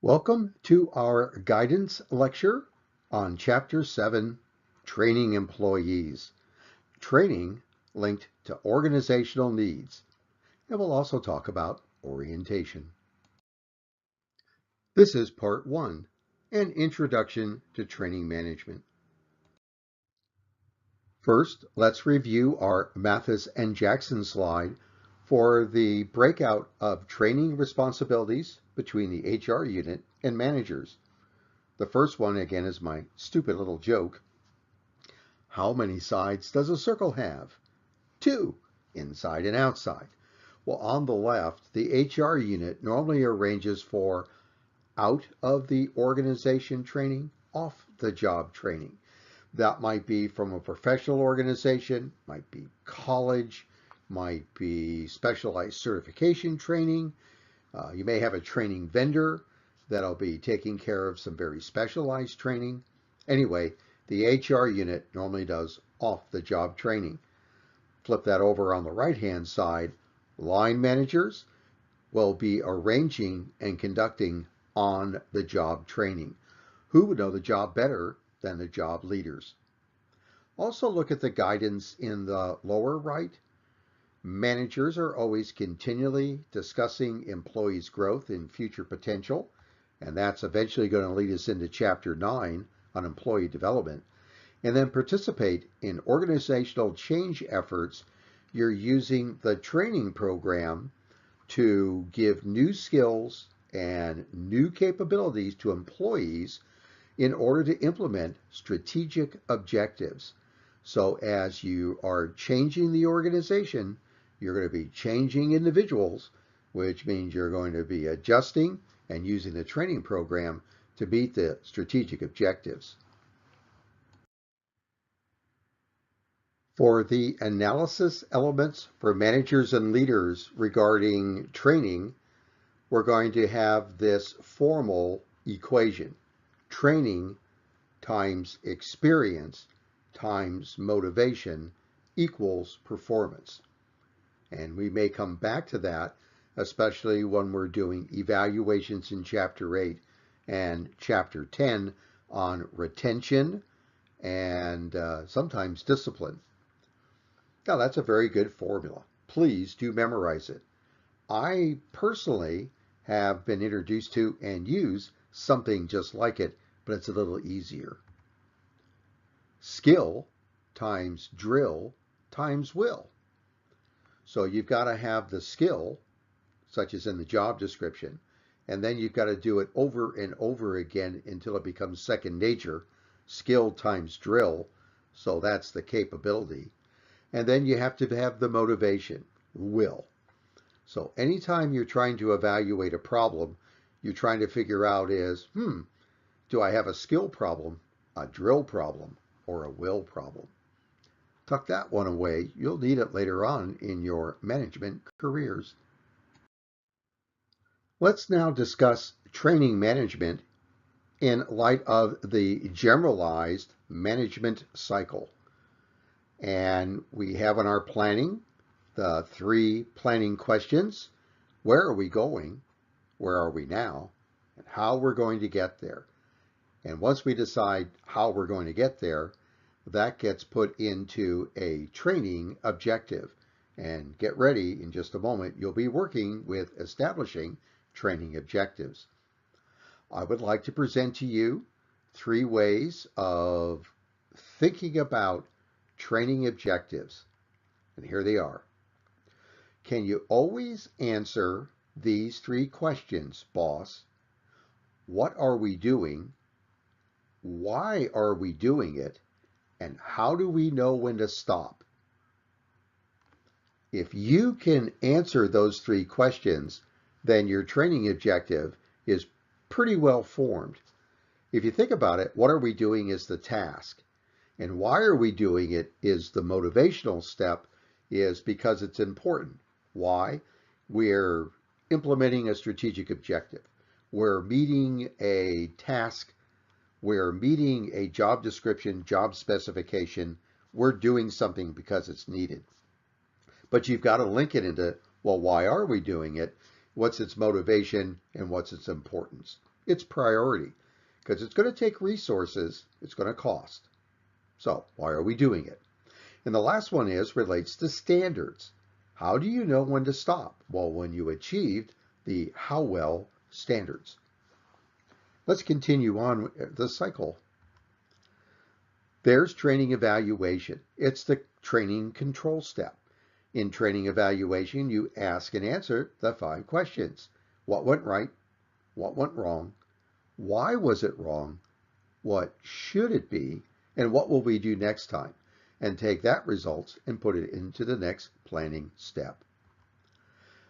Welcome to our guidance lecture on Chapter 7, Training Employees. Training linked to organizational needs. And we'll also talk about orientation. This is Part 1, an introduction to training management. First, let's review our Mathis and Jackson slide for the breakout of training responsibilities between the HR unit and managers. The first one, again, is my stupid little joke. How many sides does a circle have? 2, inside and outside. Well, on the left, the HR unit normally arranges for out of the organization training, off the job training. That might be from a professional organization, might be college, might be specialized certification training. You may have a training vendor that'll be taking care of some very specialized training. Anyway, the HR unit normally does off-the-job training. Flip that over on the right-hand side. Line managers will be arranging and conducting on-the-job training. Who would know the job better than the job leaders? Also look at the guidance in the lower right. Managers are always continually discussing employees' growth and future potential, and that's eventually going to lead us into Chapter 9 on employee development. And then participate in organizational change efforts. You're using the training program to give new skills and new capabilities to employees in order to implement strategic objectives. So as you are changing the organization, you're going to be changing individuals, which means you're going to be adjusting and using the training program to meet the strategic objectives. For the analysis elements for managers and leaders regarding training, we're going to have this formal equation. Training times experience times motivation equals performance. And we may come back to that, especially when we're doing evaluations in Chapter 8 and Chapter 10 on retention and sometimes discipline. Now, that's a very good formula. Please do memorize it. I personally have been introduced to and use something just like it, but it's a little easier. Skill times drill times will. So you've got to have the skill, such as in the job description, and then you've got to do it over and over again until it becomes second nature. Skill times drill, so that's the capability. And then you have to have the motivation, will. So anytime you're trying to evaluate a problem, you're trying to figure out is, do I have a skill problem, a drill problem, or a will problem? Tuck that one away. You'll need it later on in your management careers. Let's now discuss training management in light of the generalized management cycle. And we have in our planning the 3 planning questions. Where are we going? Where are we now? And how we're going to get there. And once we decide how we're going to get there, that gets put into a training objective. And get ready, in just a moment, you'll be working with establishing training objectives. I would like to present to you 3 ways of thinking about training objectives. And here they are. Can you always answer these 3 questions, boss? What are we doing? Why are we doing it? And how do we know when to stop? If you can answer those 3 questions, then your training objective is pretty well formed. If you think about it, what are we doing is the task. And why are we doing it is the motivational step, is because it's important. Why? We're implementing a strategic objective. We're meeting a task. We're meeting a job description, job specification. We're doing something because it's needed. But you've got to link it into, well, why are we doing it? What's its motivation and what's its importance? It's priority because it's going to take resources, it's going to cost. So why are we doing it? And the last one relates to standards. How do you know when to stop? Well, when you achieved the how well standards. Let's continue on the cycle. There's training evaluation. It's the training control step. In training evaluation, you ask and answer the 5 questions. What went right? What went wrong? Why was it wrong? What should it be? And what will we do next time? And take that results and put it into the next planning step.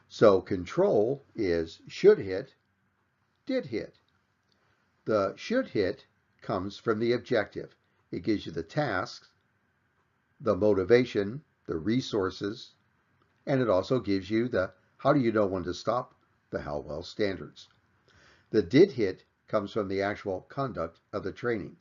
So control is should hit, did hit. The should hit comes from the objective. It gives you the tasks, the motivation, the resources, and it also gives you the how do you know when to stop, the how well standards. The did hit comes from the actual conduct of the training.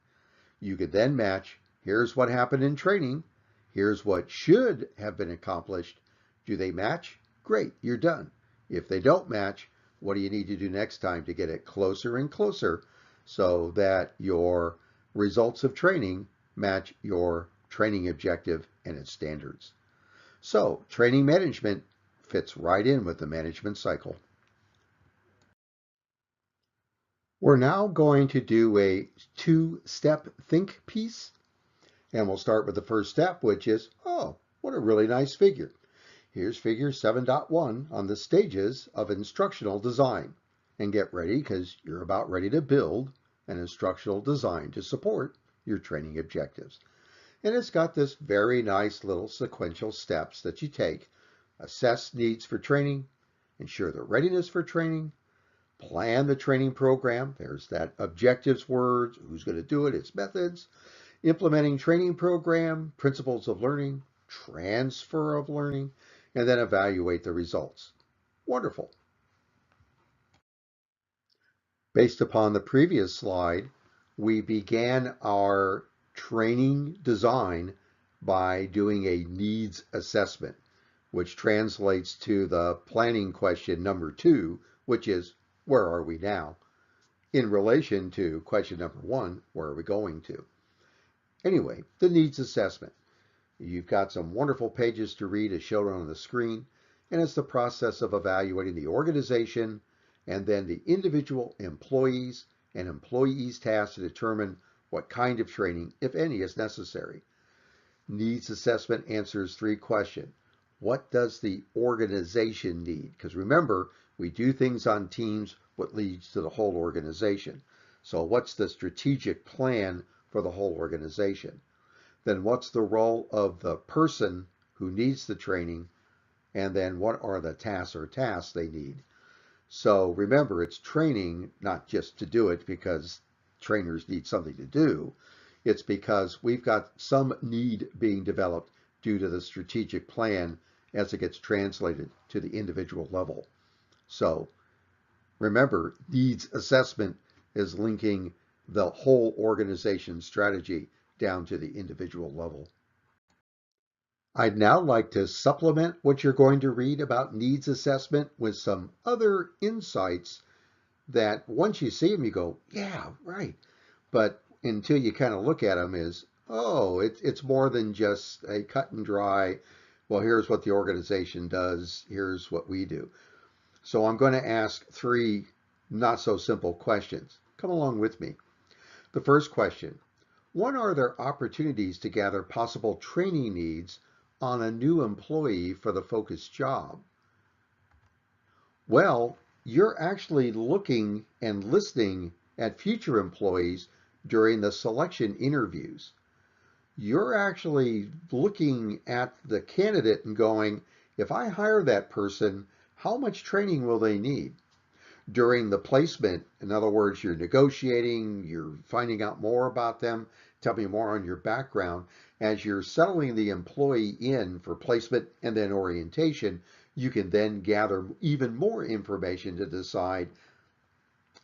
You could then match, here's what happened in training, here's what should have been accomplished. Do they match? Great, you're done. If they don't match, what do you need to do next time to get it closer and closer so that your results of training match your training objective and its standards? So training management fits right in with the management cycle. We're now going to do a 2-step think piece. And we'll start with the first step, which is, oh, what a really nice figure. Here's figure 7.1 on the stages of instructional design. And get ready because you're about ready to build an instructional design to support your training objectives. And it's got this very nice little sequential steps that you take. Assess needs for training, ensure the readiness for training, plan the training program. There's that objectives words, who's going to do it, its methods, implementing training program, principles of learning, transfer of learning, and then evaluate the results. Wonderful. Based upon the previous slide, we began our training design by doing a needs assessment, which translates to the planning question number 2, which is, where are we now? In relation to question number 1, where are we going to? Anyway, the needs assessment. You've got some wonderful pages to read as shown on the screen, and it's the process of evaluating the organization and then the individual employees and employees' tasks to determine what kind of training, if any, is necessary. Needs assessment answers 3 questions. What does the organization need? Because remember, we do things on teams, what leads to the whole organization. So what's the strategic plan for the whole organization? Then what's the role of the person who needs the training? And then what are the tasks they need? So remember, it's training, not just to do it because trainers need something to do. It's because we've got some need being developed due to the strategic plan as it gets translated to the individual level. So remember, needs assessment is linking the whole organization strategy down to the individual level. I'd now like to supplement what you're going to read about needs assessment with some other insights that once you see them, you go, yeah, right. But until you kind of look at them is, oh, it's more than just a cut and dry, well, here's what the organization does, here's what we do. So I'm going to ask 3 not so simple questions. Come along with me. The first question, when are there opportunities to gather possible training needs on a new employee for the focused job? Well, you're actually looking and listening at future employees during the selection interviews. You're actually looking at the candidate and going, if I hire that person, how much training will they need? During the placement, in other words, you're negotiating, you're finding out more about them, tell me more on your background. As you're settling the employee in for placement and then orientation, you can then gather even more information to decide,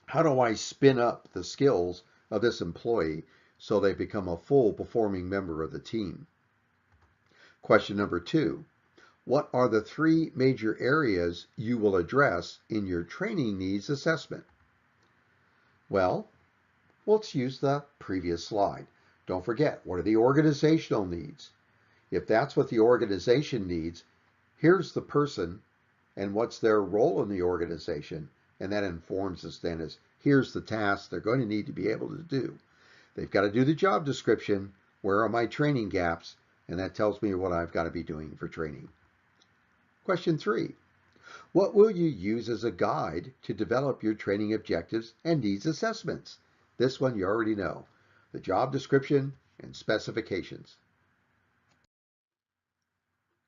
how do I spin up the skills of this employee so they become a full performing member of the team? Question number 2, what are the 3 major areas you will address in your training needs assessment? Well, let's use the previous slide. Don't forget, what are the organizational needs? If that's what the organization needs, here's the person and what's their role in the organization. And that informs us then as here's the task they're going to need to be able to do. They've got to do the job description. Where are my training gaps? And that tells me what I've got to be doing for training. Question 3. What will you use as a guide to develop your training objectives and needs assessments? This one you already know. The job description and specifications.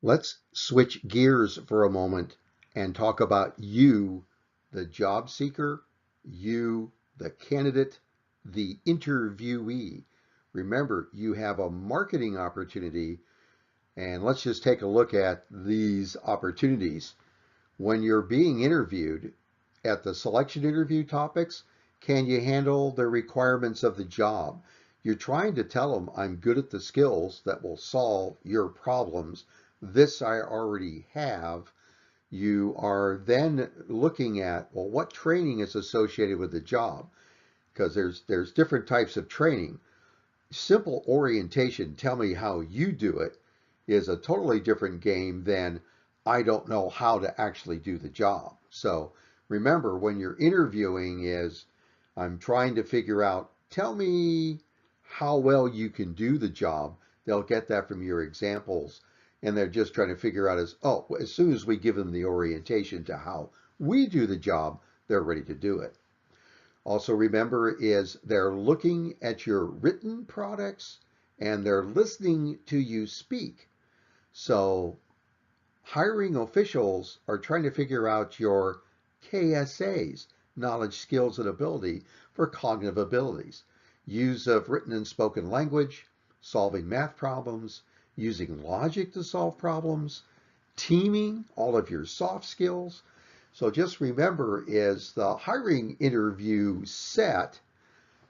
Let's switch gears for a moment and talk about you, the job seeker, you, the candidate, the interviewee. Remember, you have a marketing opportunity, and let's just take a look at these opportunities. When you're being interviewed at the selection interview topics, can you handle the requirements of the job? You're trying to tell them, I'm good at the skills that will solve your problems. This I already have. You are then looking at, well, what training is associated with the job? Because there's different types of training. Simple orientation, tell me how you do it, is a totally different game than I don't know how to actually do the job. So remember, when you're interviewing is, I'm trying to figure out, tell me how well you can do the job. They'll get that from your examples. And they're just trying to figure out as soon as we give them the orientation to how we do the job, they're ready to do it. Also remember is they're looking at your written products and they're listening to you speak. So hiring officials are trying to figure out your KSAs, knowledge, skills, and ability for cognitive abilities. Use of written and spoken language, solving math problems, using logic to solve problems, teaming, all of your soft skills. So just remember is the hiring interview set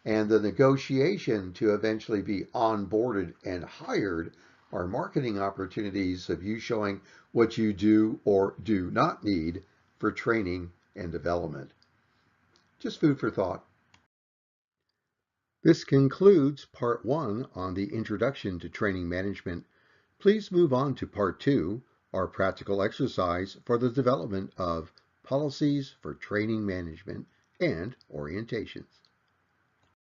and the negotiation to eventually be onboarded and hired are marketing opportunities of you showing what you do or do not need for training and development. Just food for thought. This concludes part 1 on the Introduction to Training Management. Please move on to part 2, our practical exercise for the development of policies for training management and orientations.